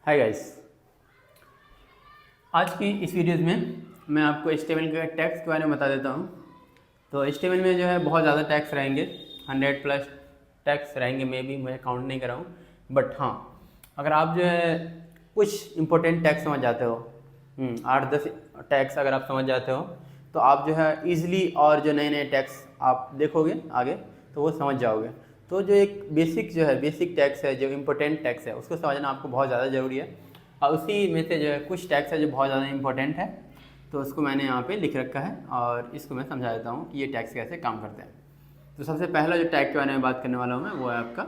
Hi guys, आज की इस वीडियोज़ में मैं आपको HTML के टैग्स के बारे में बता देता हूँ। तो HTML में जो है बहुत ज़्यादा टैग्स रहेंगे, 100 प्लस टैग्स रहेंगे, मैं काउंट नहीं कर रहा हूँ। बट हाँ, अगर आप जो है कुछ इंपॉर्टेंट टैग्स समझ जाते हो, 8-10 टैग्स अगर आप समझ जाते हो तो आप जो है ईजिली और जो नए नए टैग्स आप देखोगे आगे तो वो समझ जाओगे। तो जो एक बेसिक टैग्स है, जो इम्पोर्टेंट टैग्स है, उसको समझना आपको बहुत ज़्यादा ज़रूरी है। और उसी में से जो है कुछ टैग्स है जो बहुत ज़्यादा इंपॉर्टेंट है, तो उसको मैंने यहाँ पे लिख रखा है और इसको मैं समझा देता हूँ कि ये टैग्स कैसे काम करते हैं। तो सबसे पहला जो टैग के बारे में बात करने वाला हूँ मैं, वो है आपका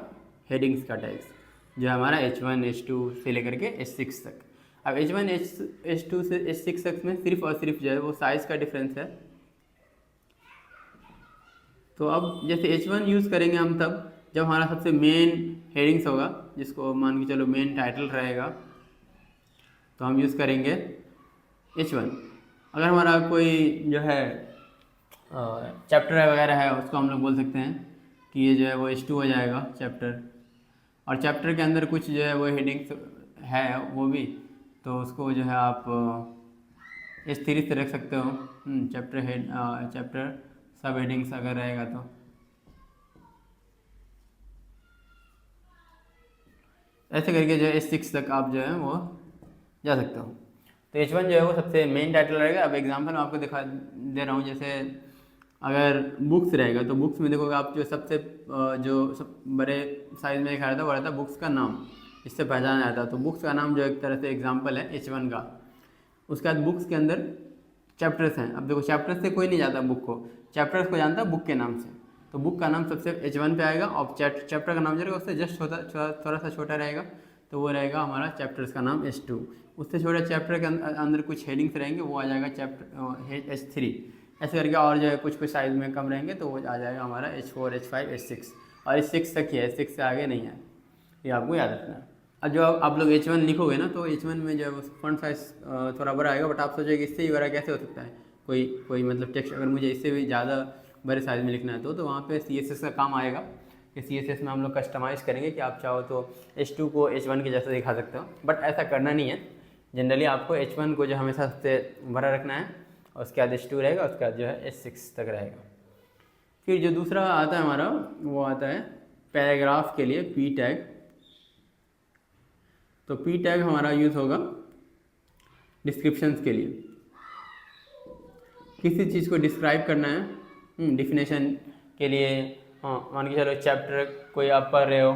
हेडिंग्स का टैग्स, जो है हमारा H1 H2 से लेकर के H6 तक। अब H1 H2 से H6 तक में सिर्फ और सिर्फ जो है वो साइज़ का डिफरेंस है। तो अब जैसे H1 यूज़ करेंगे हम तब जब हमारा सबसे मेन हेडिंग्स होगा, जिसको मान के चलो मेन टाइटल रहेगा, तो हम यूज़ करेंगे H1। अगर हमारा कोई जो है चैप्टर वगैरह है, उसको हम लोग बोल सकते हैं कि ये जो है वो H2 हो जाएगा चैप्टर। और चैप्टर के अंदर कुछ जो है वो हेडिंग्स है वो भी, तो उसको जो है आप H3 से रख सकते हो। चैप्टर सब हेडिंग्स अगर रहेगा तो ऐसे करके जो है H6 तक आप जो है वो जा सकते हो। तो H1 जो है वो सबसे मेन टाइटल रहेगा। अब एग्जांपल मैं आपको दिखा दे रहा हूँ, जैसे अगर बुक्स रहेगा तो बुक्स में देखोगे आप, जो सबसे जो सब बड़े साइज में दिखा रहा था वो रहता है बुक्स का नाम, इससे पहचाना जाता है। तो बुक्स का नाम जो एक तरह से एग्जाम्पल है H1 का। उसके बाद बुक्स के अंदर चैप्टर्स हैं। अब देखो, चैप्टर्स से कोई नहीं जाता बुक को, चैप्टर्स को जानता है बुक के नाम से। तो बुक का नाम सबसे H1 पे आएगा और चैप्टर का नाम जो रहेगा उससे जस्ट थोड़ा सा छोटा रहेगा, तो वो रहेगा हमारा चैप्टर्स का नाम H2। उससे छोटा चैप्टर के अंदर कुछ हेडिंग्स रहेंगे, वो आ जाएगा चैप्टर H3। ऐसे करके और जो है कुछ कुछ साइज में कम रहेंगे तो वो आ जाएगा हमारा H4 H5 H6। और H6 तक ही है, H6 से आगे नहीं है, ये आपको याद रखना है। अब जो आप लोग H1 लिखोगे ना, तो H1 में जो है फॉन्ट साइज थोड़ा बड़ा आएगा, बट आप सोचोगे कि इससे ही बड़ा कैसे हो सकता है कोई कोई मतलब टेक्स्ट, अगर मुझे इससे भी ज़्यादा बड़े साइज़ में लिखना है तो वहाँ पे CSS का काम आएगा कि CSS में हम लोग कस्टमाइज़ करेंगे कि आप चाहो तो H2 को H1 के जैसा दिखा सकते हो, बट ऐसा करना नहीं है। जनरली आपको H1 को जो हमेशा सबसे बड़ा रखना है, और उसके बाद H2 रहेगा, उसके बाद जो है H6 तक रहेगा। फिर जो दूसरा आता है हमारा, वो आता है पैराग्राफ के लिए P टैग। तो P टैग हमारा यूज़ होगा डिस्क्रिप्शंस के लिए, किसी चीज़ को डिस्क्राइब करना है, डिफिनेशन के लिए। हाँ, मान के चलो चैप्टर कोई आप पढ़ रहे हो,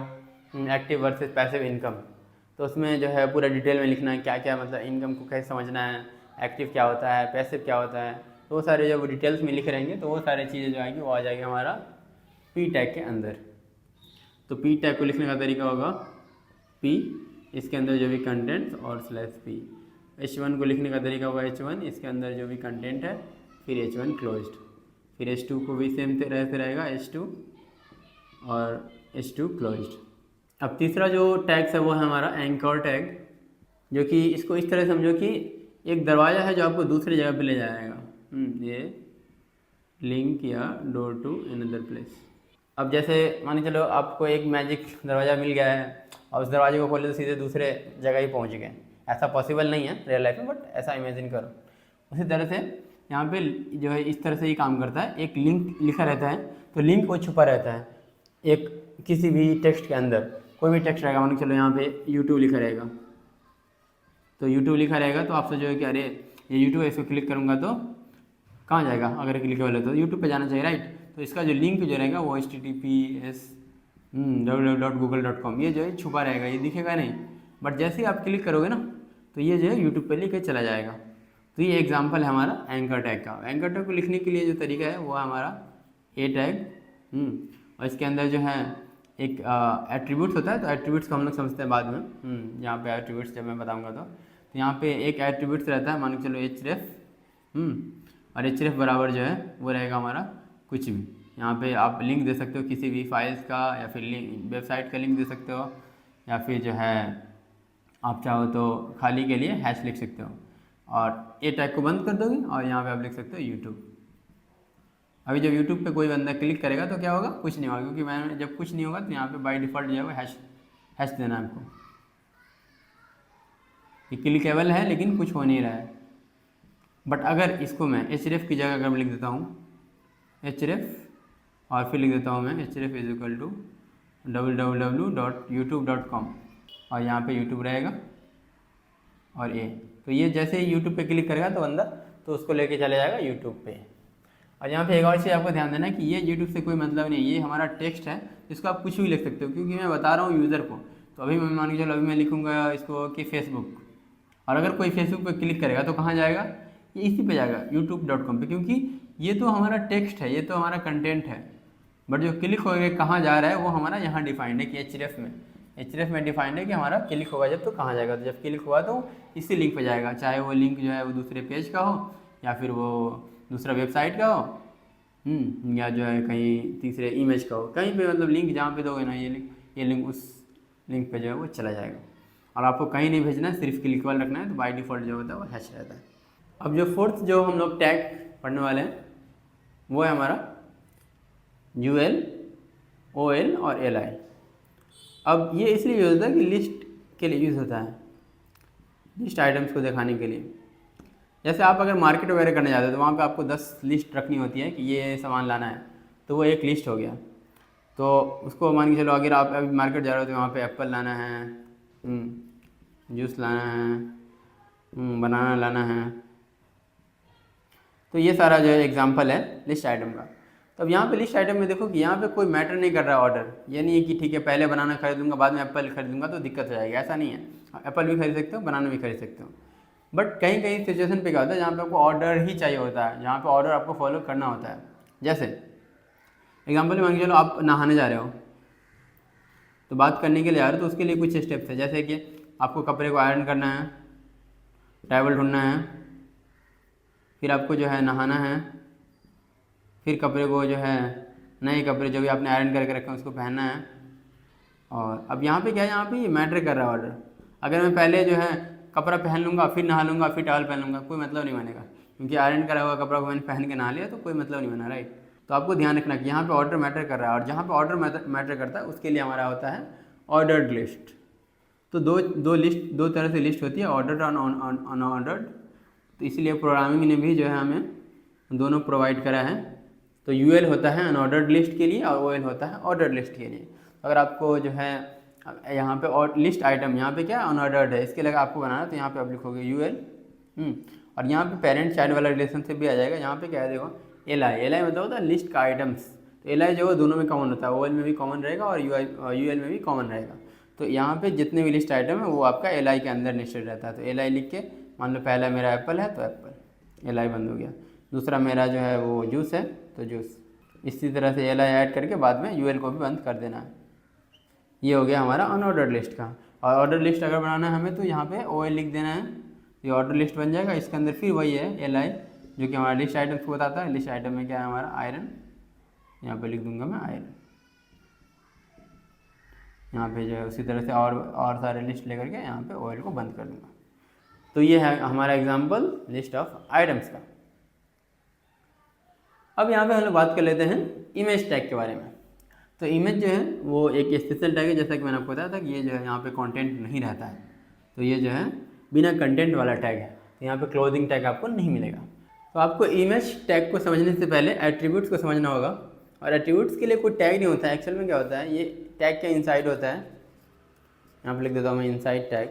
एक्टिव वर्सेस पैसिव इनकम, तो उसमें जो है पूरा डिटेल में लिखना है क्या क्या, मतलब इनकम को कैसे समझना है, एक्टिव क्या होता है, पैसिव क्या होता है, तो वो सारे जब डिटेल्स में लिख रहेंगे तो वो सारी चीज़ें जो आएंगी वो आ जाएगी हमारा P टैग के अंदर। तो P टैग को लिखने का तरीका होगा P, इसके अंदर जो भी कंटेंट और /P। H1 को लिखने का तरीका होगा H1, इसके अंदर जो भी कंटेंट है, फिर H1 क्लोज्ड। फिर H2 को भी सेम रहते रहेगा H2 और H2 क्लोज्ड। अब तीसरा जो टैग्स है वो है हमारा एंकर टैग, जो कि इसको इस तरह समझो कि एक दरवाज़ा है जो आपको दूसरी जगह पे ले जाएगा। ये लिंक या डोर टू अनदर प्लेस। अब जैसे मान के चलो आपको एक मैजिक दरवाज़ा मिल गया है और उस दरवाजे को खोले तो सीधे दूसरे जगह ही पहुंच गए। ऐसा पॉसिबल नहीं है रियल लाइफ में, बट ऐसा इमेजिन करो। उसी तरह से यहाँ पे जो है इस तरह से ही काम करता है। एक लिंक लिखा रहता है तो लिंक वो छुपा रहता है एक किसी भी टेक्स्ट के अंदर। कोई भी टेक्स्ट रहेगा, मान के चलो यहाँ पे YouTube लिखा रहेगा, तो YouTube लिखा रहेगा तो आप सोचोगे कि अरे ये YouTube है, इसको क्लिक करूँगा तो कहाँ जाएगा, अगर क्लिक वाले तो YouTube पे जाना चाहिए, राइट। तो इसका जो लिंक जो रहेगा वो https www.google.com, ये जो है छुपा रहेगा, ये दिखेगा नहीं। बट जैसे ही आप क्लिक करोगे ना तो ये जो है यूट्यूब पे लेके चला जाएगा। तो ये एग्जांपल है हमारा एंकर टैग का। एंकर टैग को लिखने के लिए जो तरीका है वो है हमारा ए टैग, और इसके अंदर जो है एक एट्रीब्यूट्स होता है। तो एट्रीब्यूट्स को हम लोग समझते हैं बाद में, यहाँ पे एट्रीब्यूट्स जब मैं बताऊँगा तो यहाँ पे एक एट्रीब्यूट्स रहता है, मान के चलो href, और href बराबर जो है वो रहेगा हमारा कुछ भी। यहाँ पे आप लिंक दे सकते हो किसी भी फाइल्स का, या फिर वेबसाइट का लिंक दे सकते हो, या फिर जो है आप चाहो तो खाली के लिए हैश लिख सकते हो। और ए टैग को बंद कर दोगे और यहाँ पे आप लिख सकते हो यूट्यूब। अभी जब यूट्यूब पे कोई बंदा क्लिक करेगा तो क्या होगा, कुछ नहीं होगा, क्योंकि मैंने जब कुछ नहीं होगा तो यहाँ पे बाय डिफ़ॉल्ट जो है वो हैश देना है आपको। ये क्लिकेबल है लेकिन कुछ हो नहीं रहा है। बट अगर इसको मैं href की जगह अगर मैं लिख देता हूँ href और फिर लिख देता हूँ मैं href is equal to www.youtube.com और यहाँ पे यूट्यूब रहेगा और ये, तो ये जैसे ही यूट्यूब पे क्लिक करेगा तो बंदा तो उसको लेके चले जाएगा यूट्यूब पे। और यहाँ पे एक और चीज़ आपको ध्यान देना है कि ये यूट्यूब से कोई मतलब नहीं है, ये हमारा टेक्स्ट है, इसको आप कुछ भी लिख सकते हो क्योंकि मैं बता रहा हूँ यूज़र को। तो अभी मैं मान के चलो अभी मैं लिखूँगा इसको कि फेसबुक, और अगर कोई फेसबुक पे क्लिक करेगा तो कहाँ जाएगा, ये इसी पे जाएगा youtube.com पे, क्योंकि ये तो हमारा टेक्स्ट है, ये तो हमारा कंटेंट है। बट जो क्लिक होगा कहाँ जा रहा है वो हमारा यहाँ डिफाइंड है कि href में डिफाइंड है कि हमारा क्लिक होगा जब तो कहाँ जाएगा, तो जब क्लिक हुआ तो इसी लिंक पे जाएगा, चाहे वो लिंक जो है वो दूसरे पेज का हो या फिर वो दूसरा वेबसाइट का हो, या जो है कहीं तीसरे इमेज का हो, कहीं पे मतलब लिंक जहाँ पे दोगे ना ये लिंक उस लिंक पे जो है वो चला जाएगा। और आपको कहीं नहीं भेजना है, सिर्फ क्लिकेबल रखना है, तो बाय डिफ़ॉल्ट जो होता है वो हैश रहता है। अब जो फोर्थ जो हम लोग टैग पढ़ने वाले हैं वो है हमारा UL, OL और LI। अब ये इसलिए यूज़ होता है कि लिस्ट के लिए यूज़ होता है, लिस्ट आइटम्स को दिखाने के लिए। जैसे आप अगर मार्केट वगैरह करने जाते हो तो वहाँ पे आपको 10 लिस्ट रखनी होती है कि ये सामान लाना है, तो वो एक लिस्ट हो गया। तो उसको मान के चलो अगर आप अभी मार्केट जा रहे हो तो वहाँ पे एप्पल लाना है, जूस लाना है, बनाना लाना है, तो ये सारा जो है एग्जांपल है लिस्ट आइटम का। तो अब यहाँ पे लिस्ट आइटम में देखो कि यहाँ पे कोई मैटर नहीं कर रहा ऑर्डर, ये नहीं है कि ठीक है पहले बनाना खरीदूंगा बाद में एप्पल खरीदूंगा तो दिक्कत हो जाएगी, ऐसा नहीं है। एप्पल भी खरीद सकते हो, बनाना भी खरीद सकते हो। बट कहीं कहीं सिचुएशन पे क्या होता है जहाँ पे आपको ऑर्डर ही चाहिए होता है, जहाँ पे ऑर्डर आपको फॉलो करना होता है। जैसे एग्जाम्पल मान के चलो आप नहाने जा रहे हो, तो बात करने के लिए आ रहे हो तो उसके लिए कुछ स्टेप्स है, जैसे कि आपको कपड़े को आयरन करना है, टॉवल ढूंढना है, फिर आपको जो है नहाना है, फिर कपड़े को जो है नए कपड़े जो भी आपने आयरन करके रखे हैं उसको पहनना है। और अब यहाँ पे क्या है, यहाँ पे ये मैटर कर रहा है ऑर्डर। अगर मैं पहले जो है कपड़ा पहन लूँगा फिर नहा लूँगा फिर टॉवल पहन लूँगा, कोई मतलब नहीं बनेगा, क्योंकि आयरन करा हुआ कपड़ा को मैंने पहन के नहा लिया तो कोई मतलब नहीं बना, राइट। तो आपको ध्यान रखना कि यहाँ पे ऑर्डर मैटर कर रहा है, और जहाँ पे ऑर्डर मैटर करता है उसके लिए हमारा होता है ऑर्डर्ड लिस्ट। तो दो तरह से लिस्ट होती है, ऑर्डर्ड और अनऑर्डर्ड। तो इसलिए प्रोग्रामिंग ने भी जो है हमें दोनों प्रोवाइड करा है। तो UL होता है अनऑर्डर्ड लिस्ट के लिए और OL होता है ऑर्डर्ड लिस्ट के लिए। अगर आपको जो है यहाँ पे और लिस्ट आइटम यहाँ पे क्या अनऑर्डर्ड है, इसके लिए आपको बनाना तो यहाँ पे आप लिखोगे UL, और यहाँ पे पेरेंट चाइल्ड वाला रिलेशनशिप भी आ जाएगा। यहाँ पे क्या है देखो LI मतलब होता है लिस्ट का आइटम्स। तो LI जो है दोनों में कॉमन होता है, OL में भी कॉमन रहेगा और UL में भी कॉमन रहेगा। तो यहाँ पे जितने भी लिस्ट आइटम है वो आपका LI के अंदर लिस्टेड रहता है। तो LI लिख के मान लो पहला मेरा एप्पल है तो एप्पल LI बंद हो गया, दूसरा मेरा जो है वो जूस है तो जूस, इसी तरह से LI ऐड करके बाद में UL को भी बंद कर देना है। ये हो गया हमारा अनऑर्डर लिस्ट का। और ऑर्डर लिस्ट अगर बनाना है हमें तो यहाँ पे OL लिख देना है, ये ऑर्डर लिस्ट बन जाएगा। इसके अंदर फिर वही है LI जो कि हमारा लिस्ट आइटम्स को बताता है। लिस्ट आइटम में क्या है हमारा आयरन, यहाँ पे लिख दूंगा मैं आयरन। यहाँ पे जो है उसी तरह से और सारे लिस्ट लेकर के यहाँ पे OL को बंद कर दूंगा। तो ये है हमारा एग्जाम्पल लिस्ट ऑफ आइटम्स का। अब यहाँ पे हम लोग बात कर लेते हैं इमेज टैग के बारे में। तो इमेज जो है वो एक स्पेशल टैग है, जैसा कि मैंने आपको बताया था कि ये जो है यहाँ पे कंटेंट नहीं रहता है, तो ये जो है बिना कंटेंट वाला टैग है। तो यहाँ पे क्लोजिंग टैग आपको नहीं मिलेगा। तो आपको इमेज टैग को समझने से पहले एट्रीब्यूट्स को समझना होगा। और एट्रीब्यूट्स के लिए कोई टैग नहीं होता है, एक्चुअल में क्या होता है ये टैग के इनसाइड होता है। यहाँ पर लिख देता हूँ मैं इनसाइड टैग।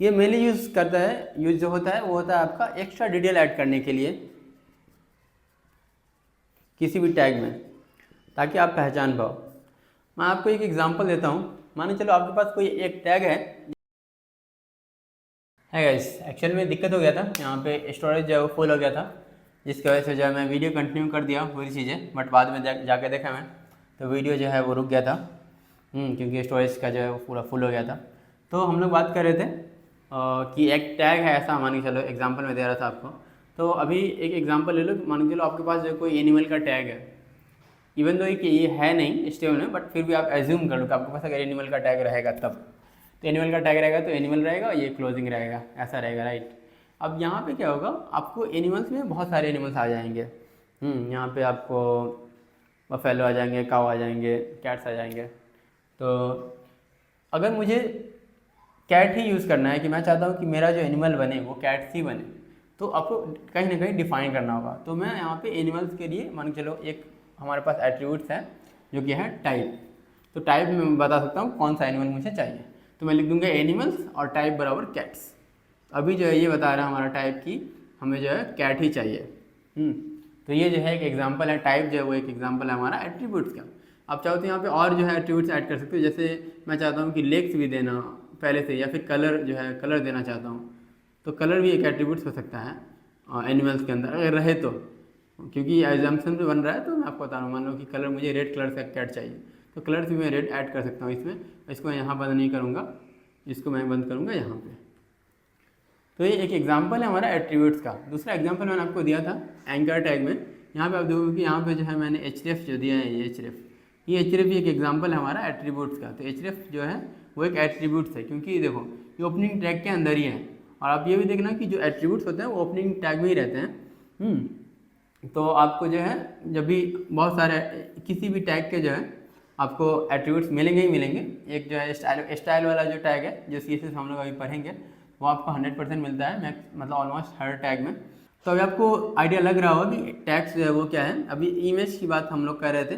ये मेनली यूज जो होता है वो होता है आपका एक्स्ट्रा डिटेल ऐड करने के लिए किसी भी टैग में, ताकि आप पहचान पाओ। मैं आपको एक एग्जांपल देता हूँ। माने चलो आपके पास कोई एक टैग है गाइस, एक्चुअल में दिक्कत हो गया था, यहाँ पे स्टोरेज जो है वो फुल हो गया था, जिसकी वजह से जो है मैं वीडियो कंटिन्यू कर दिया पूरी चीज़ें, बट बाद में जाके देखा मैं तो वीडियो जो है वो रुक गया था, क्योंकि स्टोरेज का जो है वो पूरा फुल हो गया था। तो हम लोग बात कर रहे थे कि एक टैग है ऐसा, मान के चलो एग्जाम्पल में दे रहा था आपको। तो अभी एक एग्जांपल ले लो, मान के चलो आपके पास जो कोई एनिमल का टैग है, इवन दो कि ये है नहीं स्टेबल में, बट फिर भी आप एज्यूम कर लो कि आपके पास अगर एनिमल का टैग रहेगा तब, तो एनिमल का टैग रहेगा तो एनिमल रहेगा, ये क्लोजिंग रहेगा, ऐसा रहेगा, राइट। अब यहाँ पे क्या होगा, आपको एनिमल्स में बहुत सारे एनिमल्स आ जाएंगे। यहाँ पे आपको बफेलो आ जाएंगे, काऊ आ जाएंगे, कैट्स आ जाएंगे। तो अगर मुझे कैट ही यूज़ करना है कि मैं चाहता हूँ कि मेरा जो एनिमल बने वो कैट्स ही बने, तो आपको कहीं ना कहीं डिफाइन करना होगा। तो मैं यहाँ पे एनिमल्स के लिए मान के चलो एक हमारे पास एट्रीब्यूट्स है जो कि है टाइप। तो टाइप में मैं बता सकता हूँ कौन सा एनिमल मुझे चाहिए, तो मैं लिख दूंगा एनिमल्स और टाइप बराबर कैट्स। अभी जो है ये बता रहा है हमारा टाइप की हमें जो है कैट ही चाहिए। तो ये जो है एक एग्जांपल है, टाइप जो है वो एक एग्जांपल है हमारा एट्रीब्यूट्स का। आप चाहो तो यहाँ पे और जो है एट्रीब्यूट्स ऐड कर सकते हो, जैसे मैं चाहता हूँ कि लेग्स भी देना पहले से, या फिर कलर जो है कलर देना चाहता हूँ, तो कलर भी एक एट्रीब्यूट्स हो सकता है एनिमल्स के अंदर अगर रहे तो, क्योंकि एग्जाम्पन में बन रहा है तो मैं आपको बता रहा हूँ। मान लो कि कलर मुझे रेड कलर का कैट चाहिए, तो कलर्स भी मैं रेड ऐड कर सकता हूँ इसमें। इसको यहाँ बंद नहीं करूँगा, इसको मैं बंद करूँगा यहाँ पे। तो ये एक एग्जांपल है हमारा एट्रीब्यूट्स का। दूसरा एग्जांपल मैंने आपको दिया था एंकर टैग में। यहाँ पे आप देखोगे कि यहाँ पे जो है मैंने href जो दिया है, ये href एक एग्जांपल है हमारा एट्रीब्यूट्स का। तो href जो है वो एक एट्रीब्यूट्स है, क्योंकि देखो ये ओपनिंग टैग के अंदर ही है। और आप ये भी देखना कि जो एट्रीब्यूट्स होते हैं वो ओपनिंग टैग में ही रहते हैं। तो आपको जो है जब भी बहुत सारे किसी भी टैग के जो है आपको एट्रीब्यूट्स मिलेंगे ही मिलेंगे। एक जो है स्टाइल वाला जो टैग है जो CSS हम लोग अभी पढ़ेंगे वो आपको 100% मिलता है, मतलब ऑलमोस्ट हर टैग में। तो अभी आपको आइडिया लग रहा होगा कि टैग्स जो है वो क्या है। अभी इमेज की बात हम लोग कर रहे थे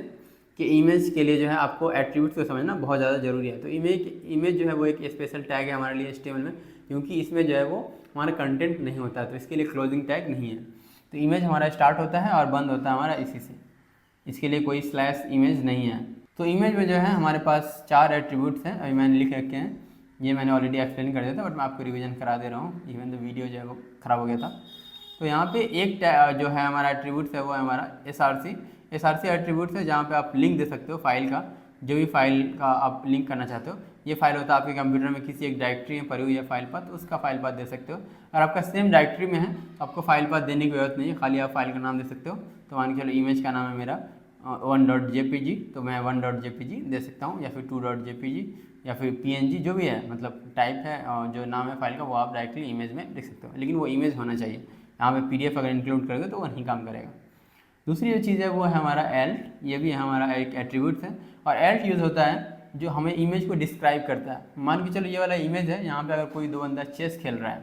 कि इमेज के लिए जो है आपको एट्रीब्यूट्स को समझना बहुत ज़्यादा ज़रूरी है। तो इमेज जो है वो एक स्पेशल टैग है हमारे लिए HTML में, क्योंकि इसमें जो है वो हमारा कंटेंट नहीं होता, तो इसके लिए क्लोजिंग टैग नहीं है। तो इमेज हमारा स्टार्ट होता है और बंद होता है हमारा इसी से, इसके लिए कोई स्लैश इमेज नहीं है। तो इमेज में जो है हमारे पास 4 एट्रीब्यूट्स हैं, अभी मैंने लिख रखे हैं। ये मैंने ऑलरेडी एक्सप्लेन कर दिया था, बट मैं आपको रिवीजन करा दे रहा हूँ, इवन तो वीडियो जो है वो ख़राब हो गया था। तो यहाँ पे एक जो है हमारा एट्रीब्यूट्स है वो है हमारा SRC एट्रीब्यूट्स है, जहाँ पे आप लिंक दे सकते हो फाइल का, जो भी फाइल का आप लिंक करना चाहते हो। ये फाइल होता है आपके कंप्यूटर में किसी एक डायरेक्टरी में पड़ी हुई है फाइल पाथ, तो उसका फाइल पाथ दे सकते हो। अगर आपका सेम डायरेक्टरी में है तो आपको फाइल पाथ देने की जरूरत नहीं है, खाली आप फाइल का नाम दे सकते हो। तो मान के चलो इमेज का नाम है मेरा 1.jpg, तो मैं 1.jpg दे सकता हूँ, या फिर 2.jpg या फिर PNG, जो भी है, मतलब टाइप है और जो नाम है फाइल का वो आप डायरेक्टली इमेज में लिख सकते हो, लेकिन वो इमेज होना चाहिए। यहाँ पे PDF अगर इंक्लूड करोगे तो वो नहीं काम करेगा। दूसरी जो चीज़ है वो है हमारा एल्ट, ये भी हमारा एक एट्रीब्यूट्स है। और एल्ट यूज़ होता है जो हमें इमेज को डिस्क्राइब करता है। मान के चलो ये वाला इमेज है, यहाँ पे अगर कोई 2 बंदा चेस खेल रहा है,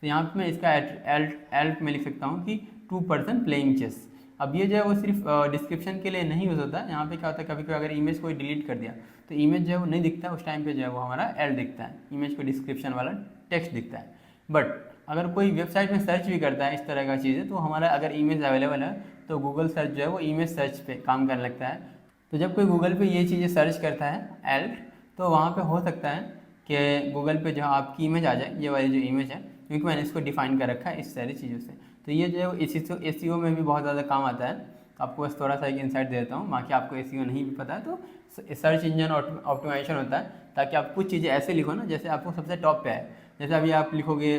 तो यहाँ पे मैं इसका एल्ट में लिख सकता हूँ कि 2 पर्सन प्लेइंग चेस। अब ये जो है वो सिर्फ डिस्क्रिप्शन के लिए नहीं यूज़ होता है। यहाँ पे क्या होता है, कभी कभी अगर इमेज कोई डिलीट कर दिया तो इमेज जो है वो नहीं दिखता है, उस टाइम पे जो है वो हमारा एल्ट दिखता है, इमेज को डिस्क्रिप्शन वाला टेक्स्ट दिखता है। बट अगर कोई वेबसाइट में सर्च भी करता है इस तरह का चीज़ें, तो हमारा अगर इमेज अवेलेबल है तो गूगल सर्च जो है वो इमेज सर्च पे काम करने लगता है। तो जब कोई गूगल पे ये चीज़ें सर्च करता है एल्ट, तो वहाँ पे हो सकता है कि गूगल पे जो आपकी इमेज आ जाए, ये वाली जो इमेज है, क्योंकि मैंने इसको डिफाइन कर रखा है इस सारी चीज़ों से। तो ये जो है SEO में भी बहुत ज़्यादा काम आता है। आपको बस थोड़ा सा एक इंसाइट दे देता हूँ, बाकी आपको SEO नहीं भी पता है तो सर्च इंजन ऑप्टिमाइजेशन होता है, ताकि आप कुछ चीज़ें ऐसे लिखो ना जैसे आपको सबसे टॉप पे है। जैसे अभी आप लिखोगे,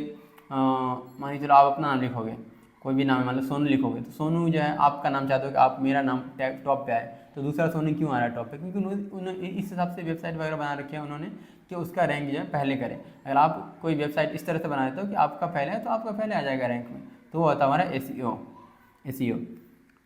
मान लीजिए चलो आप अपना नाम लिखोगे, कोई भी नाम, मतलब सोनू लिखोगे, तो सोनू जो है आपका नाम चाहते हो कि आप मेरा नाम टॉप पे आए, तो दूसरा सोनू क्यों आ रहा है टॉप पे, क्योंकि उन्होंने इस हिसाब से वेबसाइट वगैरह बना रखी है उन्होंने कि उसका रैंक जो है पहले करे। अगर आप कोई वेबसाइट इस तरह से बना देते हो कि आपका पहले है तो आपका पहले आ जाएगा रैंक में, तो वो होता है हमारा SEO।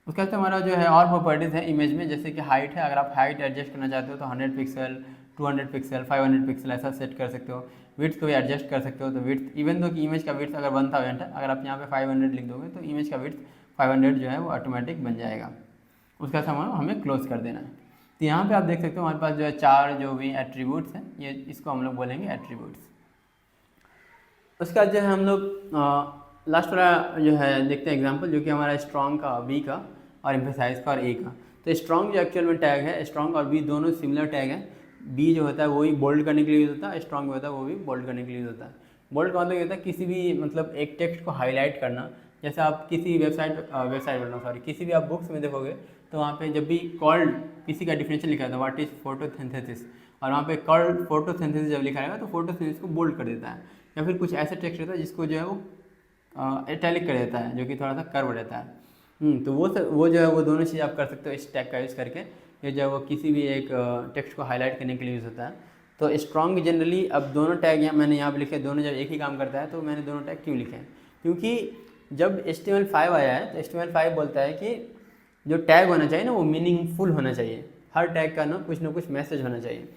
उसके बाद हमारा जो है और प्रॉपर्टीज़ है इमेज में, जैसे कि हाइट है। अगर आप हाइट एडजस्ट करना चाहते हो तो 100 पिक्सल, 200 पिक्सल, 500 पिक्सल ऐसा सेट कर सकते हो। विड्थ को भी एडजस्ट कर सकते हो। तो विड्थ, इवन दो कि इमेज का विड्थ अगर 1000 है, अगर आप यहाँ पे 500 लिख दोगे तो इमेज का विड्थ 500 जो है वो ऑटोमेटिक बन जाएगा। उसका सामान हमें क्लोज कर देना है। तो यहाँ पे आप देख सकते हो हमारे पास जो है 4 जो भी एट्रीब्यूट्स हैं, ये इसको हम लोग बोलेंगे एट्रीब्यूट्स। उसके बाद जो है हम लोग लास्ट वाला जो है देखते हैं एग्जांपल, जो कि हमारा स्ट्रॉन्ग का B का और एम्फेसाइज का और A का। तो स्ट्रॉन्ग जो एक्चुअल में टैग है, स्ट्रॉन्ग और B दोनों सिमिलर टैग है। B जो होता है वही बोल्ड करने के लिए यूज़ होता है, स्ट्रॉन्ग होता है वो भी बोल्ड करने के लिए यूज़ होता है। बोल्ड का मतलब होता है किसी भी, मतलब एक टेक्स्ट को हाईलाइट करना। जैसे आप किसी वेबसाइट बोल रहा हूँ सॉरी, किसी भी आप बुक्स में देखोगे तो वहाँ पे जब भी कॉल्ड किसी का डिफिनेशन लिखा था, व्हाट इज़ फोटोसिंथेसिस, और वहाँ पे कॉल्ड फोटोसिंथेसिस जब लिखा रहेगा तो फोटोसिंथेसिस को बोल्ड कर देता है। या फिर कुछ ऐसे टेक्स्ट रहता है जिसको जो है वो इटैलिक कर देता है, जो कि थोड़ा सा कर्व रहता है। तो वो जो है वो दोनों चीज़ आप कर सकते हो इस टैग का यूज़ करके। ये जो है वो किसी भी एक टेक्स्ट को हाईलाइट करने के लिए यूज़ होता है। तो स्ट्रॉन्ग जनरली, अब दोनों टैग मैंने यहाँ पे लिखे, दोनों जब एक ही काम करता है, तो मैंने दोनों टैग क्यों लिखे हैं, क्योंकि जब HTML5 आया है तो HTML5 बोलता है कि जो टैग होना चाहिए ना वो मीनिंगफुल होना चाहिए। हर टैग का ना कुछ मैसेज होना चाहिए।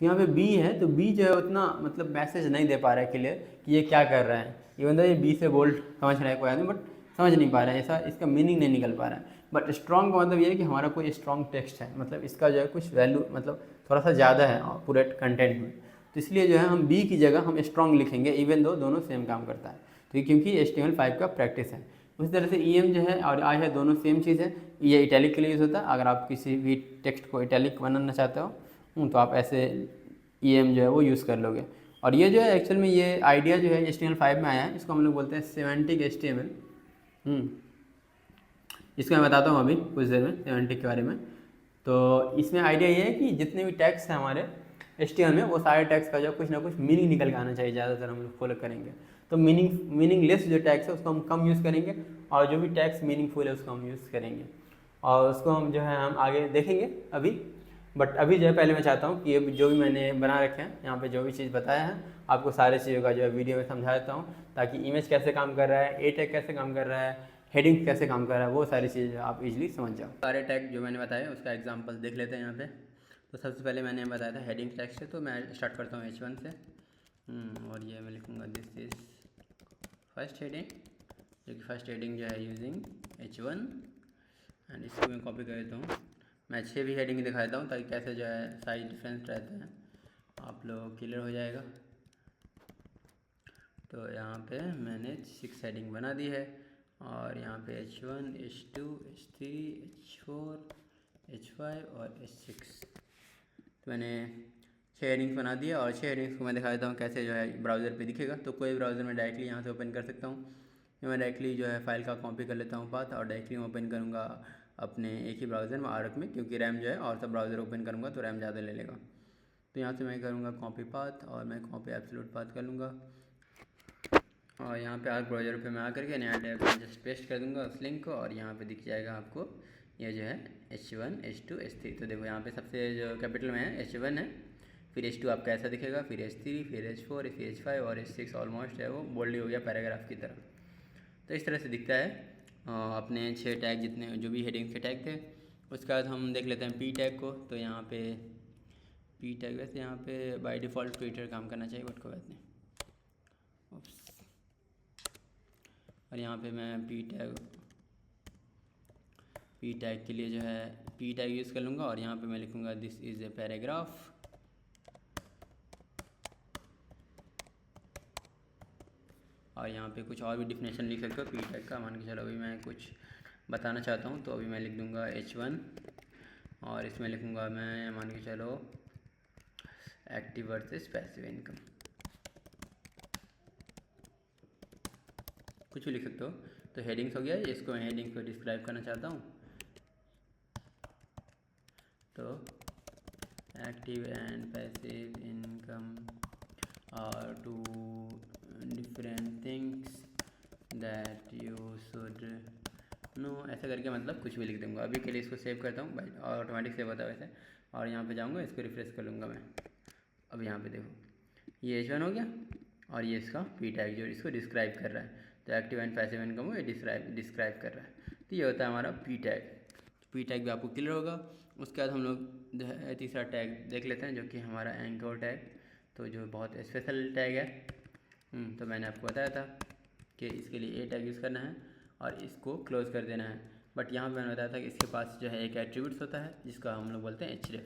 तो यहाँ पे बी है, तो बी जो है उतना मतलब मैसेज नहीं दे पा रहा है क्लियर कि ये क्या कर रहा है। इवन तो ये बी से बोल्ड समझ रहा है कोई आदमी, बट समझ नहीं पा रहा है, ऐसा इसका मीनिंग नहीं निकल पा रहा है। बट स्ट्रॉन्ग का मतलब ये है कि हमारा कोई स्ट्रॉन्ग टेक्स्ट है, मतलब इसका जो है कुछ वैल्यू मतलब थोड़ा सा ज़्यादा है पूरे कंटेंट में, तो इसलिए जो है हम बी की जगह हम स्ट्रॉन्ग लिखेंगे, इवन दो दोनों सेम काम करता है। तो ये क्योंकि HTML5 का प्रैक्टिस है। उसी तरह से EM जो है और I है, दोनों सेम चीज़ है। ये इटैलिक के लिए यूज़ होता है, अगर आप किसी भी टेक्स्ट को इटैलिक बनाना चाहते हो तो आप ऐसे EM जो है वो यूज़ कर लोगे। और ये जो है एक्चुअल में ये आइडिया जो है HTML5 में आया है, इसको हम लोग बोलते हैं सेमेंटिक HTML। इसको मैं बताता हूँ अभी कुछ देर में सेमेंटिक के बारे में। तो इसमें आइडिया ये है कि जितने भी टैग्स हैं हमारे HTML में, वो सारे टैग्स का जो कुछ ना कुछ मीनिंग निकल के आना चाहिए, ज़्यादातर हम लोग फॉलो करेंगे। तो मीनिंगलेस जो टैग्स है उसको हम कम यूज़ करेंगे, और जो भी टैग्स मीनिंगफुल है उसको हम यूज़ करेंगे, और उसको हम जो है हम आगे देखेंगे अभी। बट अभी जो है पहले मैं चाहता हूँ कि ये जो भी मैंने बना रखे हैं यहाँ पे, जो भी चीज़ बताया है आपको सारी चीज़ों का जो है वीडियो में समझा देता हूँ, ताकि इमेज कैसे काम कर रहा है, ए टैग कैसे काम कर रहा है, हेडिंग कैसे काम कर रहा है, वो सारी चीज़ें आप इजीली समझ जाओ। सारे टैग जो मैंने बताया उसका एग्जांपल देख लेते हैं यहाँ पे। तो सबसे पहले मैंने बताया था हेडिंग टैग से, तो मैं स्टार्ट करता हूँ H1 से। और ये मैं लिखूँगा दिस इज़ फर्स्ट हेडिंग, जो कि फर्स्ट हेडिंग जो है यूजिंग H1, एंड इसको मैं कॉपी कर देता हूँ। मैं 6 भी हेडिंग दिखाता हूँ ताकि कैसे जो है साइज डिफरेंस रहते हैं, आप लोग क्लियर हो जाएगा। तो यहाँ पे मैंने 6 हेडिंग बना दी है, और यहाँ पे H1, H2, H3, H4, H5 और H6, तो मैंने 6 हेडिंग्स बना दिया। और 6 हेडिंग्स को मैं दिखा देता हूँ कैसे जो है ब्राउज़र पे दिखेगा। तो कोई ब्राउज़र में डायरेक्टली यहाँ से ओपन कर सकता हूँ। मैं डायरेक्टली जो है फाइल का कॉपी कर लेता हूँ पाथ, और डायरेक्टली ओपन करूँगा अपने एक ही ब्राउज़र में आरक में, क्योंकि रैम जो है और सब ब्राउज़र ओपन करूँगा तो रैम ज़्यादा ले लेगा। तो यहाँ से मैं करूँगा कॉपी पाथ, और मैं कॉपी एब्सोल्यूट पाथ कर लूँगा, और यहाँ पे आर्क ब्राउज़र पे मैं आकर के नया टैब में जस्ट पेस्ट कर दूँगा उस लिंक को, और यहाँ पे दिख जाएगा आपको ये जो है H1, H2, H3। तो देखो यहाँ पे सबसे जो कैपिटल में है H1 है, फिर H2 आपका ऐसा दिखेगा, फिर H3, फिर H4, फिर H5 और H6 ऑलमोस्ट है वो बोल्ड हो गया पैराग्राफ की तरह। तो इस तरह से दिखता है अपने 6 टैग जितने जो भी हेडिंग्स के टैग थे। उसके बाद हम देख लेते हैं पी टैग को। तो यहाँ पे पी टैग वैसे यहाँ पे बाय डिफ़ॉल्ट ट्विटर काम करना चाहिए, बट कोई बात नहीं। और यहाँ पे मैं पी टैग के लिए जो है पी टैग यूज़ कर लूँगा, और यहाँ पे मैं लिखूँगा दिस इज़ ए पैराग्राफ। और यहाँ पे कुछ और भी डिफिनेशन लिख सकते हो पी टैग का, मान के चलो अभी मैं कुछ बताना चाहता हूँ, तो अभी मैं लिख दूँगा H1, और इसमें लिखूँगा मैं मान के चलो एक्टिव वर्सेस पैसिव इनकम, कुछ भी लिख सकते हो। तो हेडिंग्स हो गया, इसको मैं हेडिंग्स को डिस्क्राइब करना चाहता हूँ। तो active and passive income are two different things that you should know, ऐसा करके मतलब कुछ भी लिख दूँगा। अभी के लिए इसको सेव करता हूँ भाई, ऑटोमेटिक सेव होता है वैसे। और यहाँ पे जाऊँगा, इसको रिफ्रेश कर लूँगा मैं। अब यहाँ पे देखो ये H1 हो गया, और ये इसका पी टैग जो इसको डिस्क्राइब कर रहा है। तो एक्टिव एंड पैसिव इनकम को ये डिस्क्राइब कर रहा है। तो ये होता है हमारा पी टैग। पी टैग भी आपको क्लियर होगा। उसके बाद हम लोग जो है तीसरा टैग देख लेते हैं, जो कि हमारा एंकर टैग, तो जो बहुत स्पेशल टैग है। तो मैंने आपको बताया था कि इसके लिए ए टैग यूज़ करना है और इसको क्लोज कर देना है। बट यहाँ पे मैंने बताया था कि इसके पास जो है एक एट्रीब्यूट्स होता है जिसका हम लोग बोलते हैं href,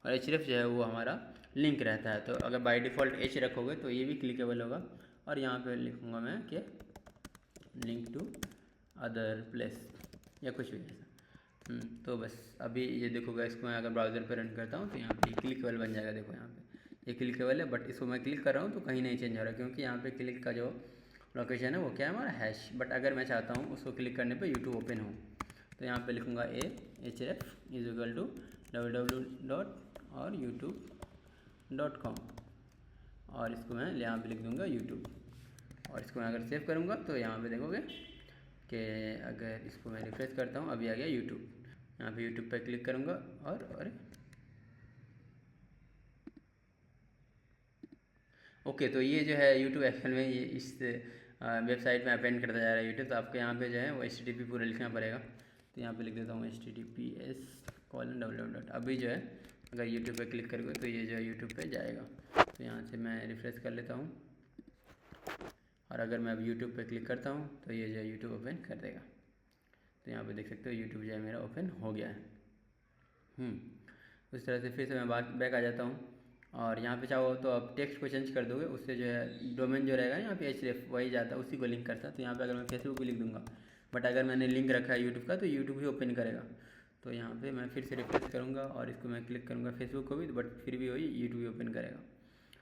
और href जो है वो हमारा लिंक रहता है। तो अगर बाय डिफ़ॉल्ट h रखोगे तो ये भी क्लिकेबल होगा। और यहाँ पे लिखूँगा मैं कि लिंक टू अदर प्लेस या कुछ भी ऐसा। तो बस अभी ये देखोगे, इसको मैं अगर ब्राउज़र पे रन करता हूँ तो यहाँ पे क्लिकेबल बन जाएगा। देखो यहाँ पे ये क्लिकेबल है, बट इसको मैं क्लिक कर रहा हूँ तो कहीं नहीं चेंज हो रहा, क्योंकि यहाँ पे क्लिक का जो लोकेशन है वो क्या है हमारा हैश। बट अगर मैं चाहता हूँ उसको क्लिक करने पे यूट्यूब ओपन हो, तो यहाँ पे लिखूँगा href is equal to www.youtube.com, और इसको मैं यहाँ पे लिख दूँगा यूट्यूब। और इसको मैं अगर सेव करूँगा तो यहाँ पे देखोगे कि अगर इसको मैं रिफ्रेश करता हूँ, अभी आ गया यूट्यूब। यहाँ पे यूट्यूब पर क्लिक करूँगा और ओके, तो ये जो है यूट्यूब एक्चुअल में ये इस वेबसाइट में अपेंड करता जा रहा है यूट्यूब। तो आपको यहाँ पे जो है वो HTTP पूरा लिखना पड़ेगा। तो यहाँ पे लिख देता हूँ HTTPS://। अभी जो है अगर यूट्यूब पे क्लिक करोगे तो ये जो है यूट्यूब पे जाएगा। तो यहाँ से मैं रिफ्रेश कर लेता हूँ, और अगर मैं अब यूट्यूब पे क्लिक करता हूँ तो ये जो है यूट्यूब ओपन कर देगा। तो यहाँ पे देख सकते हो यूट्यूब जो है मेरा ओपन हो गया है। उस तरह से फिर से मैं बैक आ जाता हूँ, और यहाँ पे चाहो तो आप टेक्स्ट को चेंज कर दोगे, उससे जो है डोमेन जो रहेगा यहाँ पे href वही जाता है, उसी को लिंक करता है। तो यहाँ पे अगर मैं फेसबुक भी लिख दूँगा, बट अगर मैंने लिंक रखा है यूट्यूब का तो यूट्यूब ही ओपन करेगा। तो यहाँ पे मैं फिर से रिफ्रेश करूँगा और इसको मैं क्लिक करूँगा फेसबुक को भी, बट फिर भी वही यूट्यूब ही ओपन करेगा।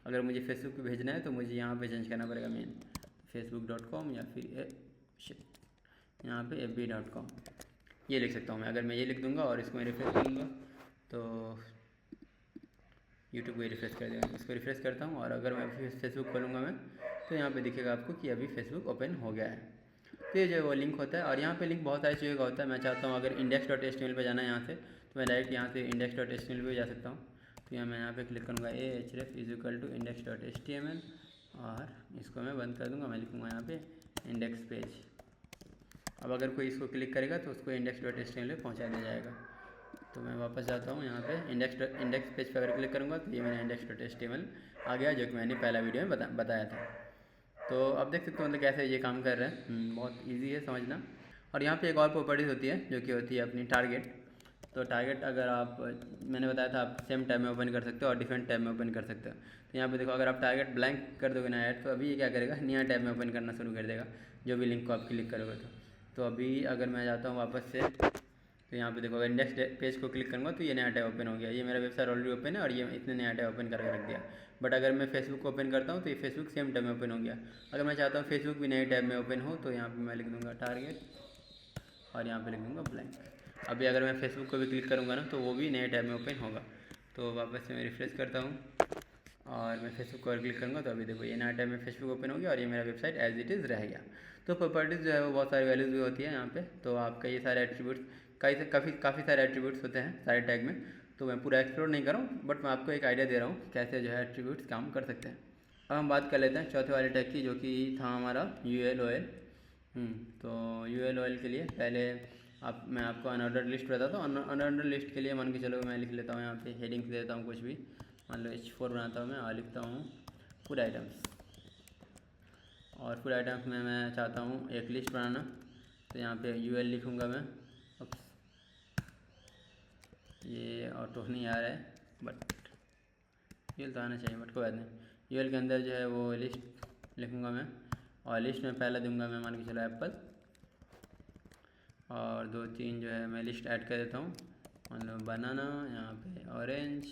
अगर मुझे फेसबुक पे भेजना है तो मुझे यहाँ पे चेंज करना पड़ेगा मेन facebook.com, या फिर यहाँ पे fb.com ये लिख सकता हूँ मैं। अगर मैं ये लिख दूँगा और इसको मैं रिफ्रेश करूँगा तो यूट्यूब को रिफ्रेश कर देगा। इसको रिफ्रेश करता हूँ, और अगर मैं फेसबुक खोलूँगा मैं तो यहाँ पे दिखेगा आपको कि अभी फेसबुक ओपन हो गया है। तो ये जो है वो लिंक होता है, और यहाँ पे लिंक बहुत सारी चीज़ों का होता है। मैं चाहता हूँ अगर index.html पे जाना है यहाँ से, तो मैं डायरेक्ट यहाँ से index.html पे जा सकता हूँ। तो मैं यहाँ पे क्लिक करूँगा ahref = index.html, और इसको मैं बंद कर दूँगा। मैं लिखूँगा यहाँ पे इंडेक्स पेज। अब अगर कोई इसको क्लिक करेगा तो उसको index.html पे पहुँचा दिया जाएगा। तो मैं वापस जाता हूँ यहाँ पे इंडेक्स पेज पर अगर क्लिक करूँगा तो ये मेरा index.html आ गया, जो कि मैंने पहला वीडियो में बताया था। तो अब देख सकते हो मतलब कैसे ये काम कर रहा है। बहुत इजी है समझना। और यहाँ पे एक और प्रॉपर्टीज़ होती है जो कि होती है अपनी टारगेट। तो टारगेट अगर आप, मैंने बताया था आप सेम टैब में ओपन कर सकते हो और डिफरेंट टैब में ओपन कर सकते हो। तो यहाँ पे देखो अगर आप टारगेट ब्लैंक कर दोगे ना ऐड, तो अभी ये क्या करेगा, नया टैब में ओपन करना शुरू कर देगा जो भी लिंक को आप क्लिक करोगे। तो अभी अगर मैं जाता हूँ वापस से, तो यहाँ पे देखो अगर इंडेक्स पेज को क्लिक करूँगा तो ये नया टैब ओपन हो गया। ये मेरा वेबसाइट ऑलरेडी ओपन है और ये इसने नया टैब ओपन करके रख दिया। बट अगर मैं फेसबुक को ओपन करता हूँ तो ये फेसबुक सेम टैब में ओपन हो गया। अगर मैं चाहता हूँ फेसबुक भी नए टैब में ओपन हो, तो यहाँ पे मैं लिख दूँगा टारगेट, और यहाँ पे लिख दूँगा ब्लैंक। अभी अगर मैं फेसबुक को भी क्लिक करूँगा ना तो वो भी नए टैब में ओपन होगा। तो वापस से मैं रिफ्रेश करता हूँ और मैं फेसबुक को क्लिक करूँगा तो अभी देखो ये नया टैब में फेसबुक ओपन हो गया और ये मेरा वेबसाइट एज इट इज़ रह गया। तो प्रॉपर्टीज़ जो है वो बहुत सारी वैल्यूज़ भी होती है यहाँ पे। तो आपका ये सारे एट्रीब्यूट्स काफ़ी सारे एट्रीब्यूट्स होते हैं सारे टैग में। तो मैं पूरा एक्सप्लोर नहीं कर रहा हूँ, बट मैं आपको एक आइडिया दे रहा हूँ कैसे जो है एट्रीब्यूट्स काम कर सकते हैं। अब हम बात कर लेते हैं चौथे वाले टैग की, जो कि था हमारा ULOL। तो ULOL के लिए पहले मैं आपको अनऑर्डर लिस्ट बताता हूँ। अनऑर्डर लिस्ट के लिए मान के चलो मैं लिख लेता हूँ यहाँ पे हेडिंग्स देता हूँ कुछ भी, मान लो H4 बनाता हूँ मैं और लिखता हूँ फूड आइटम्स। और फूड आइटम्स में मैं चाहता हूँ एक लिस्ट बनाना, तो यहाँ पे UL लिखूँगा मैं। ये ऑटो नहीं आ रहा है, बट UL तो आना चाहिए, बट कोई बात नहीं। UL के अंदर जो है वो लिस्ट लिखूँगा मैं, और लिस्ट में पहला दूंगा मैं मान के चलो एप्पल, और 2-3 जो है मैं लिस्ट ऐड कर देता हूँ, मान लो बनाना, यहाँ पे ऑरेंज।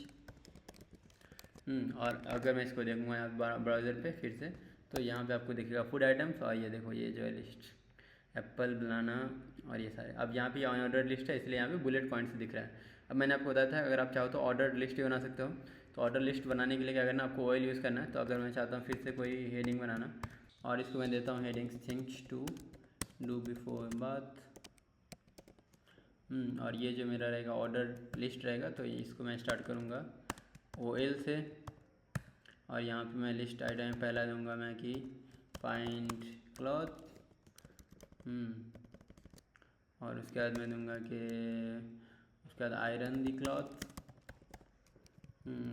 और अगर मैं इसको देखूँगा यहाँ ब्राउज़र पे फिर से, तो यहाँ पे आपको दिखेगा फूड आइटम्स, और ये देखो ये जो है लिस्ट एप्पल, बनाना और ये सारे। अब यहाँ पे ऑर्डर लिस्ट है इसलिए यहाँ पे बुलेट पॉइंट्स दिख रहा है। अब मैंने आपको बताया था अगर आप चाहो तो ऑर्डर लिस्ट भी बना सकते हो। तो ऑर्डर लिस्ट बनाने के लिए क्या करना, आपको ऑयल यूज़ करना है। तो अगर मैं चाहता हूँ फिर से कोई हेडिंग बनाना, और इसको मैं देता हूँ headings things to do before bath. और ये जो मेरा रहेगा ऑर्डर लिस्ट रहेगा, तो इसको मैं स्टार्ट करूँगा OL से, और यहाँ पे मैं लिस्ट आइटम पहला दूंगा मैं कि फाइंड क्लॉथ। और उसके बाद मैं दूंगा कि उसके बाद आयरन दी क्लॉथ।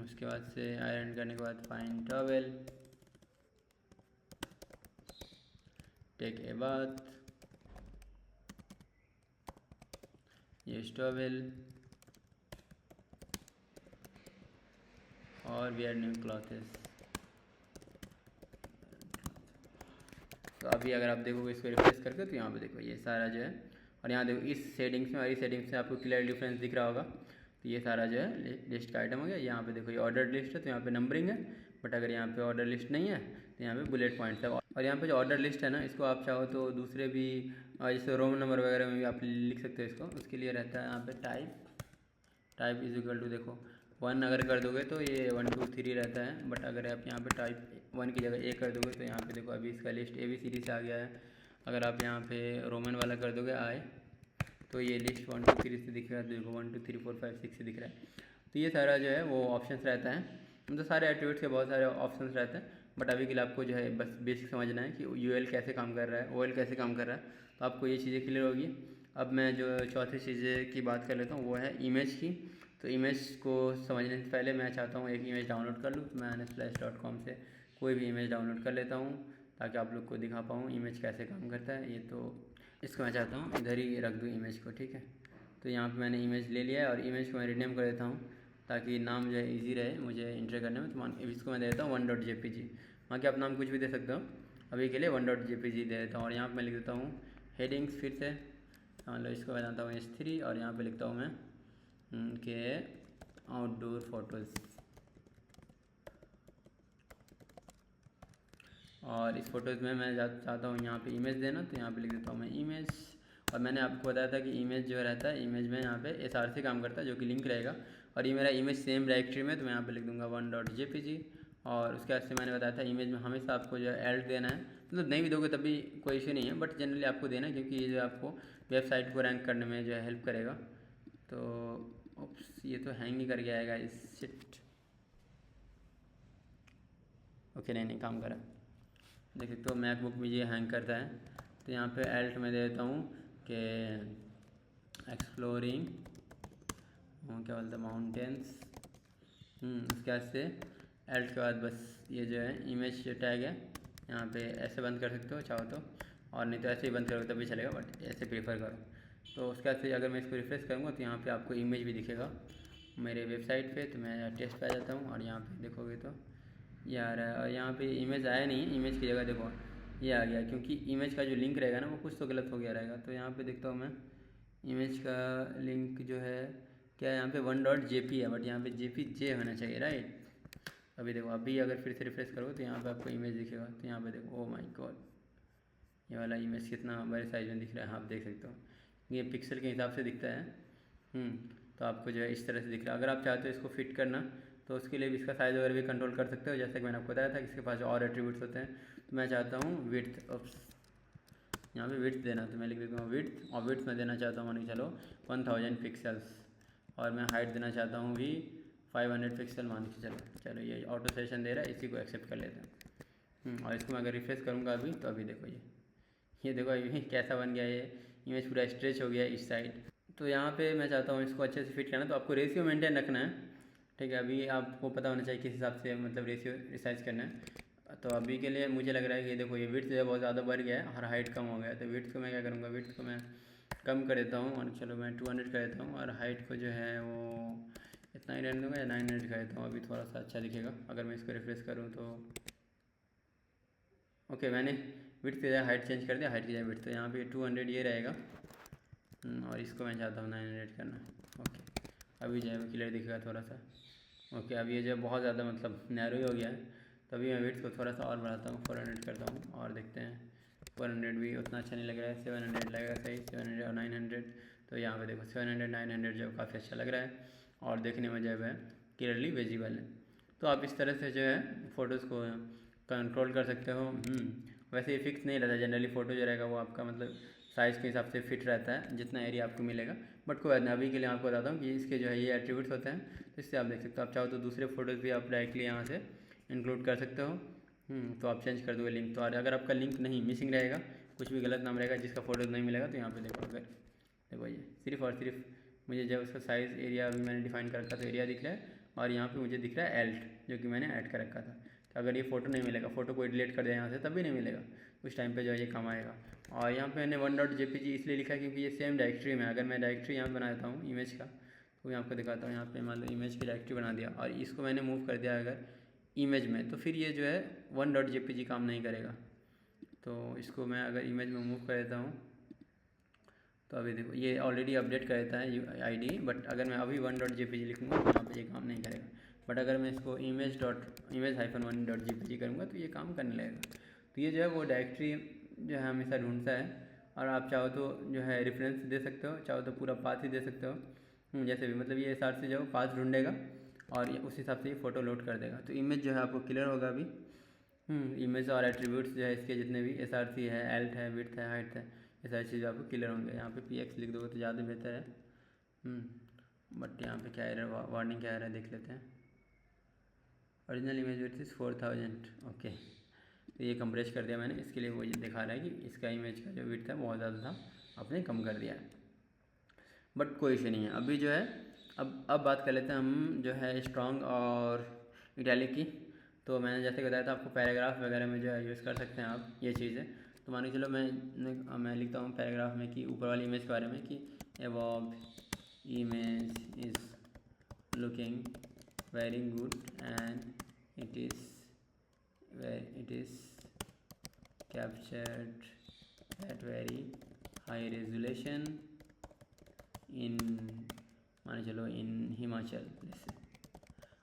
उसके बाद से आयरन करने के बाद find towel, take a bath, ये टॉवेल, और वेयर न्यू क्लॉथेस। तो अभी अगर आप देखोगे इसको रिफ्रेश करके, तो यहाँ पे देखो ये सारा जो है, और यहाँ देखो इस सेटिंग्स में और इस सेटिंग्स में आपको क्लियर डिफरेंस दिख रहा होगा। तो ये सारा जो है लिस्ट का आइटम हो गया। यहाँ पे देखो ये ऑर्डर लिस्ट है तो यहाँ पे नंबरिंग है, बट अगर यहाँ पे ऑर्डर लिस्ट नहीं है तो यहाँ पे बुलेट पॉइंट्स है। और यहाँ पे जो ऑर्डर लिस्ट है ना, इसको आप चाहो तो दूसरे भी जैसे रोम नंबर वगैरह में भी आप लिख सकते हो इसको। उसके लिए रहता है यहाँ पे टाइप इज इक्वल टू, देखो 1 अगर कर दोगे तो ये 1 2 3 रहता है, बट अगर आप यहाँ पे टाइप 1 की जगह A कर दोगे तो यहाँ पे देखो अभी इसका लिस्ट ABCD से आ गया है। अगर आप यहाँ पे रोमन वाला कर दोगे I, तो ये लिस्ट 1 2 3 से दिख रहा है, देखो 1 2 3 4 5 6 से दिख रहा है। तो ये सारा जो है वो ऑप्शंस रहता है, मतलब सारे एट्रीब्यूट्स के बहुत सारे ऑप्शंस रहते हैं। बट अभी के लिए आपको जो है बस बेसिक समझना है कि UL कैसे काम कर रहा है, OL कैसे काम कर रहा है, तो आपको ये चीज़ें क्लियर होगी। अब मैं जो चौथी चीज़ें की बात कर लेता हूँ वो है इमेज की। तो इमेज को समझने से पहले मैं चाहता हूँ एक इमेज डाउनलोड कर लूँ। तो मैं anesplash.com से कोई भी इमेज डाउनलोड कर लेता हूँ ताकि आप लोग को दिखा पाऊँ इमेज कैसे काम करता है। ये तो इसको मैं चाहता हूँ इधर ही रख दूँ इमेज को, ठीक है। तो यहाँ पे मैंने इमेज ले लिया है और इमेज को मैं रीनेम कर देता हूँ ताकि नाम जो है ईजी रहे मुझे इंटर करने में। तो इसको मैं दे देता हूँ 1.jpg। बाकी आप नाम कुछ भी दे सकते हो, अभी के लिए 1.jpg दे देता हूँ। और यहाँ पर मैं लिख देता हूँ हेडिंग्स फिर से, मान लो इसको मैं जानता हूँ H3 और यहाँ पे लिखता हूँ मैं के आउटडोर फोटोज़। और इस फोटोज़ में मैं चाहता हूँ यहाँ पे इमेज देना, तो यहाँ पे लिख देता हूँ मैं इमेज। और मैंने आपको बताया था कि इमेज जो रहता है, इमेज में यहाँ पे SRC काम करता है जो कि लिंक रहेगा। और ये मेरा इमेज सेम डायरेक्टरी में, तो मैं यहाँ पे लिख दूँगा 1.jpg। और उसके बाद से मैंने बताया था इमेज में हमेशा आपको जो है एल्ट देना है, मतलब नहीं भी दोगे तब भी कोई इशू नहीं है, बट जनरली आपको देना है क्योंकि ये जो आपको वेबसाइट को रैंक करने में जो है हेल्प करेगा। तो ओप्स, ये तो हैंग ही कर गया है इस शिट। ओके, नहीं काम करा, देखिए तो मैकबुक में ये हैंग करता है। तो यहाँ पे एल्ट में दे देता हूँ कि एक्सप्लोरिंग क्या बोलते हैं माउंटेन्स। उसके बाद से एल्ट के बाद बस ये जो है इमेज जो टैग है यहाँ पे ऐसे बंद कर सकते हो चाहो तो, और नहीं तो ऐसे ही बंद करोगे तभी चलेगा, बट ऐसे प्रीफर करो। तो उसके बाद से अगर मैं इसको रिफ्रेश करूँगा तो यहाँ पे आपको इमेज भी दिखेगा मेरे वेबसाइट पे। तो मैं टेस्ट पे आ जाता हूँ और यहाँ पे देखोगे तो ये आ रहा है। और यहाँ पे इमेज आया नहीं है, इमेज की जगह देखो ये आ गया, क्योंकि इमेज का जो लिंक रहेगा ना वो कुछ तो गलत हो गया रहेगा। तो यहाँ पे देखता हूँ मैं इमेज का लिंक जो है क्या है, यहाँ पे 1.jp है, बट यहाँ पे jpj होना चाहिए, राइट। अभी देखो, अभी अगर फिर से रिफ्रेश करो तो यहाँ पे आपको इमेज दिखेगा। तो यहाँ पे देखो, ओ माय गॉड, ये वाला इमेज कितना बड़े साइज में दिख रहा है, आप देख सकते हो। ये पिक्सल के हिसाब से दिखता है। तो आपको जो है इस तरह से दिख रहा है। अगर आप चाहते हो इसको फिट करना तो उसके लिए भी इसका साइज़ वगैरह भी कंट्रोल कर सकते हो, जैसे कि मैंने आपको बताया था कि इसके पास और एट्रीब्यूट्स होते हैं। तो मैं चाहता हूँ विड्थ, यहाँ पे विड्थ देना, तो मैं लिख देता हूँ विड्थ। और विड्थ में देना चाहता हूँ मान के चलो 1000 पिक्सल्स। और मैं हाइट देना चाहता हूँ भी 500 पिक्सल मान के चलो ये ऑटो सेशन दे रहा है, इसी को एक्सेप्ट कर लेते हैं। और इसको मैं अगर रिफ्रेश करूँगा अभी, तो अभी देखो ये देखो अभी कैसा बन गया, ये इमेज पूरा स्ट्रेच हो गया इस साइड। तो यहाँ पे मैं चाहता हूँ इसको अच्छे से फिट करना, तो आपको रेशियो मेंटेन रखना है, ठीक है। अभी आपको पता होना चाहिए किस हिसाब से मतलब रेशियो रिसाइज करना है। तो अभी के लिए मुझे लग रहा है कि देखो ये विड्थ जो है बहुत ज़्यादा बढ़ गया है और हाइट कम हो गया है। तो विड्थ को मैं क्या करूँगा, विड्थ को मैं कम कर देता हूँ और चलो मैं 200 कर देता हूँ। और हाइट को जो है वो इतना ही रहने दूँगा या 900 कर देता हूँ, अभी थोड़ा सा अच्छा दिखेगा अगर मैं इसको रिफ्रेश करूँ तो। ओके, मैंने विड्थ की जगह हाइट चेंज कर दिया, हाइट की जगह विड्थ, तो यहाँ पे 200 ये रहेगा। और इसको मैं चाहता हूँ 900 करना। ओके, अभी जो है वो क्लियर दिखेगा थोड़ा सा। ओके, अब ये जो बहुत ज़्यादा मतलब नैरो ही हो गया है, तभी मैं विड्थ को थोड़ा सा और बढ़ाता हूँ, 400 करता हूँ। और देखते हैं 400 भी उतना अच्छा नहीं लग रहा है, 700 लगेगा सही, 700 और 900। तो यहाँ पे देखो 700 900 जो काफ़ी अच्छा लग रहा है और देखने में जो है क्लियरली विजिबल है। तो आप इस तरह से जो है फ़ोटोज़ को कंट्रोल कर सकते हो। वैसे ये फिक्स नहीं रहता, जनरली फ़ोटो जो रहेगा वो आपका मतलब साइज़ के हिसाब से फिट रहता है जितना एरिया आपको मिलेगा। बट कोई बात नहीं, अभी के लिए आपको बताता हूँ कि इसके जो है ये एट्रीब्यूट्स होते हैं, तो इससे आप देख सकते हो। आप चाहो तो दूसरे फोटोज़ भी आप डायरेक्टली यहाँ से इंक्लूड कर सकते हो। तो आप चेंज कर दोगे लिंक। तो अगर आपका लिंक नहीं मिसिंग रहेगा, कुछ भी गलत नाम रहेगा जिसका फ़ोटोज़ नहीं मिलेगा, तो यहाँ पर देखो, अगर देखो ये सिर्फ और सिर्फ मुझे जब उसका साइज़ एरिया अभी मैंने डिफाइन कर रखा, तो एरिया दिख रहा है और यहाँ पे मुझे दिख रहा है एल्ट जो कि मैंने ऐड कर रखा था। तो अगर ये फ़ोटो नहीं मिलेगा, फ़ोटो कोई डिलीट कर दिया यहाँ से, तब भी नहीं मिलेगा, उस टाइम पे जो है ये काम आएगा। और यहाँ पे मैंने 1.jpg इसलिए लिखा है क्योंकि ये सेम डायरेक्टरी में, अगर मैं डायरेक्टरी यहाँ पर बनाता हूँ इमेज का, तो मैं आपको दिखाता हूँ। यहाँ पे मान लो इमेज की डायरेक्टरी बना दिया और इसको मैंने मूव कर दिया अगर इमेज में, तो फिर ये जो है 1.jpg काम नहीं करेगा। तो इसको मैं अगर इमेज में मूव कर देता हूँ, तो अभी देखो ये ऑलरेडी अपडेट कर देता है आईडी, बट अगर मैं अभी 1.jpg लिखूँगा तो यहाँ पे ये काम नहीं करेगा। बट अगर मैं इसको image-1.jpg करूँगा तो ये काम करने लगेगा। तो ये जो है वो डायरेक्टरी जो है हमेशा ढूंढता है। और आप चाहो तो जो है रेफरेंस दे सकते हो, चाहो तो पूरा पाथ ही दे सकते हो, जैसे भी मतलब ये SRC जो है पाथ ढूंढेगा और उस हिसाब से ये फ़ोटो लोड कर देगा। तो इमेज जो है आपको क्लियर होगा अभी। इमेज और एट्रीब्यूट्स जो है इसके जितने भी SRC है, एल्ट है, विड्थ है, हाइट है, ये सारी चीज़ें आपको क्लियर होंगे। यहाँ पे px लिख दोगे तो ज़्यादा बेहतर है। बट यहाँ पे क्या एरर, वार्निंग क्या एरर है देख लेते हैं। Original image width is 4000। Okay, तो ये कंप्रेस कर दिया मैंने, इसके लिए वो ये दिखा रहा है कि इसका इमेज का जो विड्थ है बहुत ज़्यादा था, आपने कम कर दिया है। बट कोई इशू नहीं है, अभी जो है अब बात कर लेते हैं हम जो है स्ट्रॉन्ग और इटैलिक की। तो मैंने जैसे बताया था आपको पैराग्राफ वगैरह में जो है यूज़ कर सकते हैं आप ये चीज़ें। तो मान के चलो मैं लिखता हूँ पैराग्राफ में कि ऊपर वाली इमेज के बारे में कि above image is looking very good and it is captured at very high resolution in मान चलो इन हिमाचल। जैसे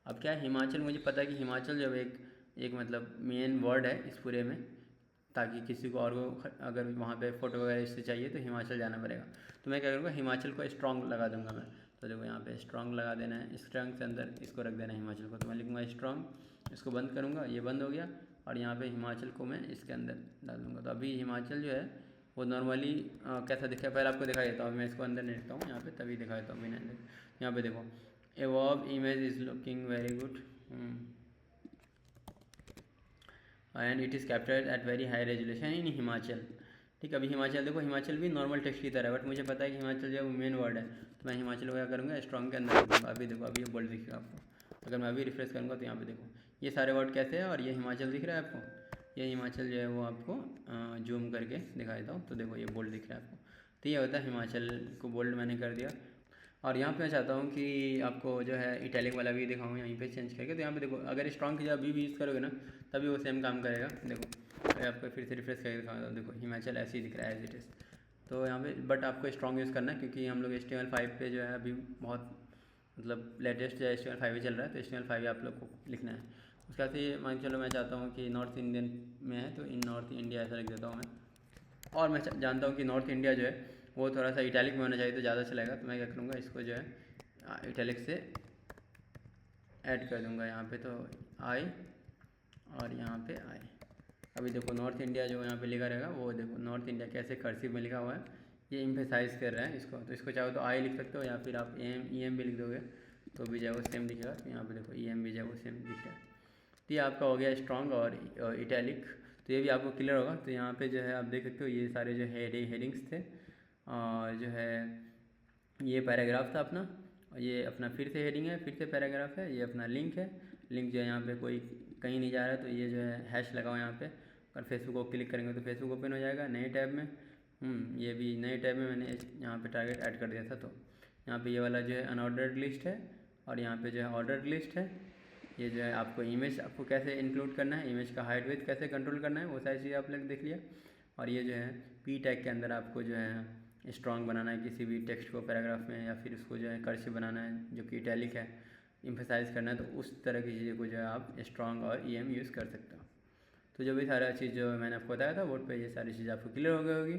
अब क्या है हिमाचल, मुझे पता है कि हिमाचल जब एक मतलब मेन वर्ड है इस पूरे में, ताकि किसी को और को अगर वहाँ पे फ़ोटो वगैरह इससे चाहिए तो हिमाचल जाना पड़ेगा। तो मैं क्या करूँगा हिमाचल को स्ट्रॉन्ग लगा दूंगा मैं। तो देखो यहाँ पे स्ट्रॉन्ग लगा देना है, स्ट्रॉन्ग से अंदर इसको रख देना है हिमाचल को। तो मैं लिखूँगा स्ट्रॉन्ग, इसको बंद करूँगा, ये बंद हो गया, और यहाँ पे हिमाचल को मैं इसके अंदर डाल दूँगा। तो अभी हिमाचल जो है वो नॉर्मली कैसा दिखा है पहले आपको दिखाई देता हूँ। मैं इसको अंदर नहीं रखता हूँ यहाँ पे, तभी दिखा देता हूँ बिना। यहाँ पे देखो above image is looking very good and it is captured at very high resolution in Himachal. ठीक है, अभी हिमाचल देखो, हिमाचल भी नॉर्मल टेक्स्ट की तरह है, बट मुझे पता है कि हिमाचल जो है वो मेन वर्ड है। तो मैं हिमाचल को क्या करूँगा स्ट्रॉन्ग के अंदर रख दूँगा। अभी देखो अभी ये बोल्ड दिखेगा आपको। अगर मैं अभी रिफ्रेश करूँगा तो यहाँ पे देखो ये सारे वर्ड कैसे हैं और ये हिमाचल दिख रहा है आपको। ये हिमाचल जो है वो आपको जूम करके दिखा देता हूँ। तो देखो ये बोल्ड दिख रहा है आपको। तो ये होता है हिमाचल को बोल्ड मैंने कर दिया। और यहाँ पे मैं चाहता हूँ कि आपको जो है इटैलिक वाला भी दिखाऊँ यहीं पे चेंज करके। तो यहाँ पे देखो अगर स्ट्रॉन्ग की जगह भी यूज़ करोगे ना तभी वो सेम काम करेगा। देखो अगर आपको फिर से रिफ्रेश करके दिखाऊँ तो देखो हिमाचल ऐसे ही दिख रहा है एज इट इज़। तो यहाँ पे बट आपको स्ट्रॉन्ग यूज़ करना है क्योंकि हम लोग HTML5 पे जो है अभी बहुत मतलब लेटेस्ट जो है HTML5 ही चल रहा है। तो HTML5 ही आप लोग को लिखना है। उसके बाद से मान चलो मैं चाहता हूँ कि नॉर्थ इंडियन में है तो इन नॉर्थ इंडिया ऐसा लिख देता हूँ मैं। और मैं जानता हूँ कि नॉर्थ इंडिया जो है वो थोड़ा सा इटैलिक में होना चाहिए तो ज़्यादा चलेगा। तो मैं क्या करूँगा इसको जो है इटैलिक से ऐड कर दूँगा यहाँ पे। तो आई और यहाँ पे आई। अभी देखो नॉर्थ इंडिया जो यहाँ पे लिखा रहेगा वो देखो नॉर्थ इंडिया कैसे कर्सिव में लिखा हुआ है, ये एम्फेसाइज कर रहा है इसको। तो इसको चाहो तो आई लिख सकते हो या फिर आप EM भी लिख दोगे तो भी जो है वो सेम दिखेगा। तो यहाँ पे देखो EM भी जो है वो सेम दिख रहा है। तो ये आपका हो गया स्ट्रॉन्ग और इटैलिक। तो ये भी आपको क्लियर होगा। तो यहाँ पे जो है आप देख सकते हो ये सारे जो हेडिंग्स थे और जो है ये पैराग्राफ था अपना, और ये अपना फिर से हेडिंग है, फिर से पैराग्राफ है, ये अपना लिंक है। लिंक जो है यहाँ पे कोई कहीं नहीं जा रहा है तो ये जो है हैश लगाओ यहाँ पे। और फेसबुक को क्लिक करेंगे तो फेसबुक ओपन हो जाएगा नए टैब में। ये भी नए टैब में मैंने यहाँ पे टारगेट ऐड कर दिया था। तो यहाँ पे ये वाला जो है अनऑर्डर्ड लिस्ट है और यहाँ पे जो है ऑर्डर्ड लिस्ट है। ये जो है आपको इमेज आपको कैसे इंक्लूड करना है, इमेज का हाइट विड्थ कैसे कंट्रोल करना है, वो सारी चीज़ें आप लोग देख लिया। और ये जो है P टैग के अंदर आपको जो है स्ट्रॉन्ग बनाना है किसी भी टेक्स्ट को पैराग्राफ में, या फिर उसको जो है कर्सिव बनाना है जो कि इटैलिक है, एम्फेसाइज करना है। तो उस तरह की चीज़ें को जो है आप स्ट्रॉन्ग और EM यूज़ कर सकते हो। तो जो भी सारा चीज़ जो मैंने आपको बताया था बोर्ड पे ये सारी चीज़ें आपको क्लियर हो गई होगी।